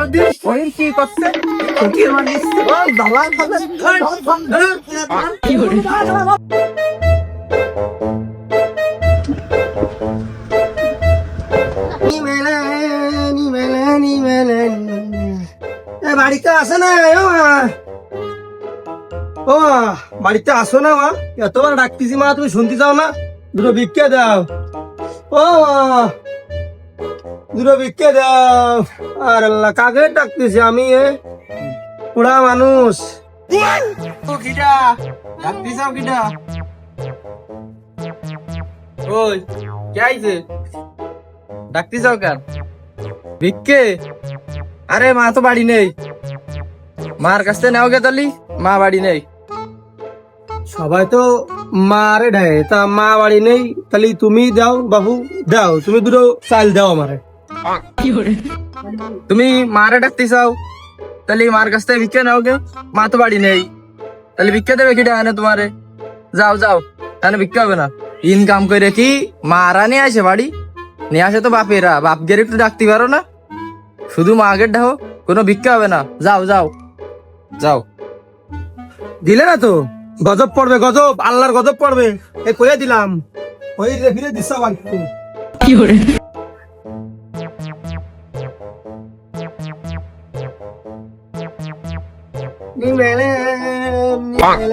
ওই কি করছে কি মানিস ও দালা কি করে বাড়িতে আসে না ও বাড়িতে আসো না মা এতবার ডাকতেছি মা তুমি শুনতে চাও না দুটো ভিক্ষে দাও ও মা দুটো ভিক্ষে দাও আর আল্লাহ কাকে ডাকতেছি আমি পুরা মানুষ কিটা ডাকতে চাও কিটা ওই কে আইছে ডাকতে চাও কেন ভিক্ষে আরে মা তো বাড়ি নেই মার কাছ থেকে নাও গে তালি মা বাড়ি নেই সবাই তো মারে ঢায় তা মা বাড়ি নেই তাহলে তুমি দাও বাবু দাও তুমি দুটো চাল দাও আমারে তুমি মারে ডাকতে চাও তাহলে মার কাছ থেকে ভিক্ষা নাও গে মা তো বাড়ি নেই তাহলে ভিক্ষা দেবে কি টাকা তোমারে যাও যাও তাহলে ভিক্ষা হবে না ইনকাম করে কি মারা নিয়ে আসে বাড়ি নিয়ে আসে তো বাপেরা বাপদের একটু ডাকতে পারো না শুধু মাগের ডাকো কোনো ভিক্ষা হবে না যাও যাও যাও দিলে না তো গজব পড়বে গজব আল্লাহর গজব পড়বে এই কইয়া দিলাম ওই রে ফিরে দিছ কি করে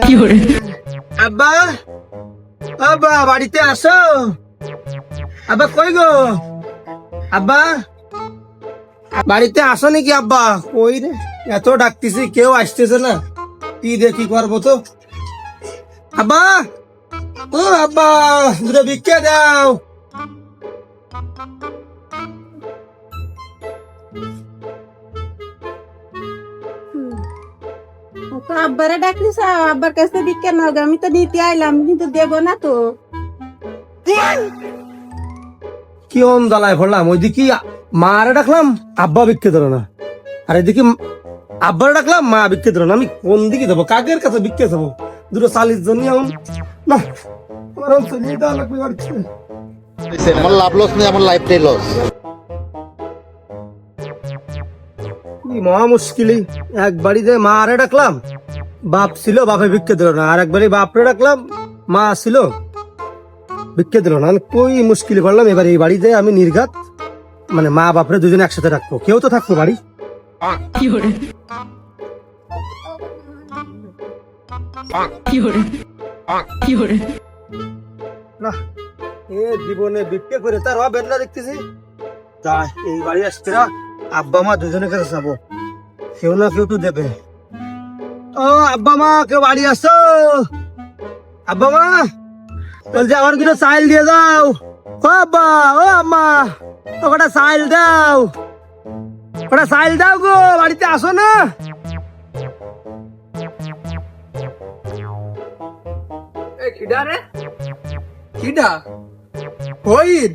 কি করে আব্বা আব্বা বাড়িতে আসো আব্বা কই গো আব্বা বাড়িতে আসো নাকি আব্বা কই রে এত ডাকতেছি কেউ আসতেছে না কি দেখি করবো তো আব্বা ও আব্বা দুটো ভিক্ষা দাও তো আব্বারে ডাকলি আব্বার কাছে ভিক্ষা নাও গে, আমি তো নিতে আইলাম কিন্তু দেব না তো। কি ওম জ্বালায় পড়লাম ওইদিকে মারে ডাকলাম আব্বা ভিক্ষা দিল না আর এদিকে আব্বারে ডাকলাম মা ভিক্ষা দিল না আমি কোন দিকে যাবো কাকের কাছে ভিক্ষা যাবো দুটো 40 জন নিয়ে না আমার চলিয়ে দেওয়া লাগবে আমার লাভ লস নেই আমার লাইফটাই লস মহা মুশকিলই এক বাড়িতে মারে ডাকলাম বাপ ছিল বাপে ভিক্ষা দিল না আর এক বাড়ি বাপরে ডাকলাম মা ছিল ভিক্ষা দিল না আমি কই মুশকিলে পড়লাম এবার এই বাড়িতে আমি নির্ঘাত মানে মা বাপরে দুজনে একসাথে রাখবো কেউ তো থাকবো বাড়ি কি করে কি করে কি করে না এ জীবনে ভিক্ষা করে তার হবে না দেখতেছি তাই এই বাড়ি আসতে না আব্বা মা দুজনের কাছে যাবো কেউ না কেউ তো দেবে ও আব্বা মা কেউ বাড়ি আসো আব্বা মা বলছে আমার কিছু চাইল দিয়ে যাও ও আব্বা ও আম্মা ওটা চাইল দাও ওটা চাইল দাও গো বাড়িতে আসো না কিডা রে কিডা কইদ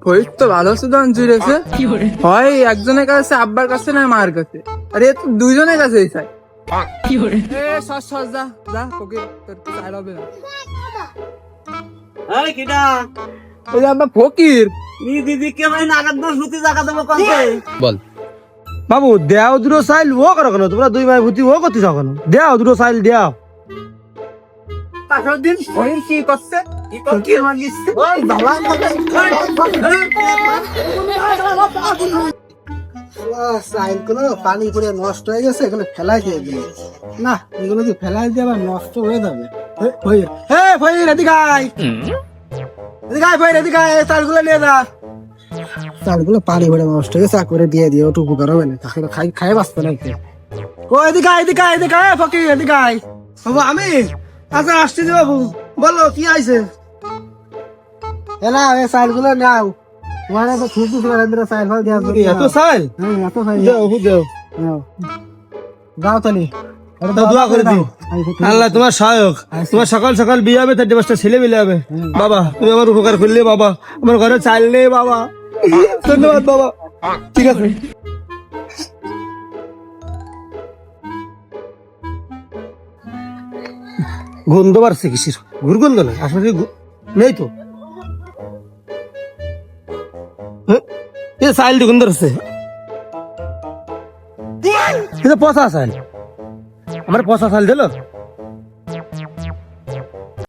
কইদ তো ভালো সুদান জুড়েছে হয় একজনের কাছে আব্বার কাছে না মার কাছে আরে তো দুইজনের কাছে চাই কি করে এ সস সস যা যা ওকে তোর চাই হবে না এই কিডা ওই আব্বা ফকির ই দিদি কে ভাই নাগাদ দোষ হুতি জায়গা দেবো কোনতে বল বাবু দেও দুটো চাইল ও করো কেন তোমরা দুই ভাই ভূতি ও করতে যাও কেন দেও দুটো চাইল দেও দিন ওই কি করছে কি মানিস ওই বাবা চাইল গুলো পানি পড়ে নষ্ট হয়ে গেছে এখানে ফেলাই দিয়ে দিল না এগুলো যদি ফেলাই দিয়ে আবার নষ্ট হয়ে যাবে এদিকে আয় এদিকে আয় চালগুলো নিয়ে যা চালগুলো পানি ভরে নষ্ট হয়ে গেছে করে দিয়ে দিয়ে ওটু উপকার হবে না তাকে খাই বাঁচতে না ও এদিকে আয় ফকির এদিকে আয় বাবু আমি আচ্ছা আসছি যে বাবু বলো কি আইছে এলা এই চালগুলো নাও তোমার তো খুব চাল ফাল দেওয়া এত চাল হ্যাঁ এত চাল দেও যাও তালি দোয়া করে দিও আল্লাহ তোমার সহায়ক তোমার সকাল সকাল বিয়ে হবে 35টা ছেলে মিলে হবে বাবা তুমি আমার উপকার করলে বাবা আমার ঘরে চাল নেই বাবা ধন্যবাদ বাবা ঠিক আছে গন্ধ বাড়ছে কিসের ঘুরগন্ধ না আসলে নেই তো চাইল গন্ধ আছে কিন্তু পচা চাল আমার পচা চাল দিল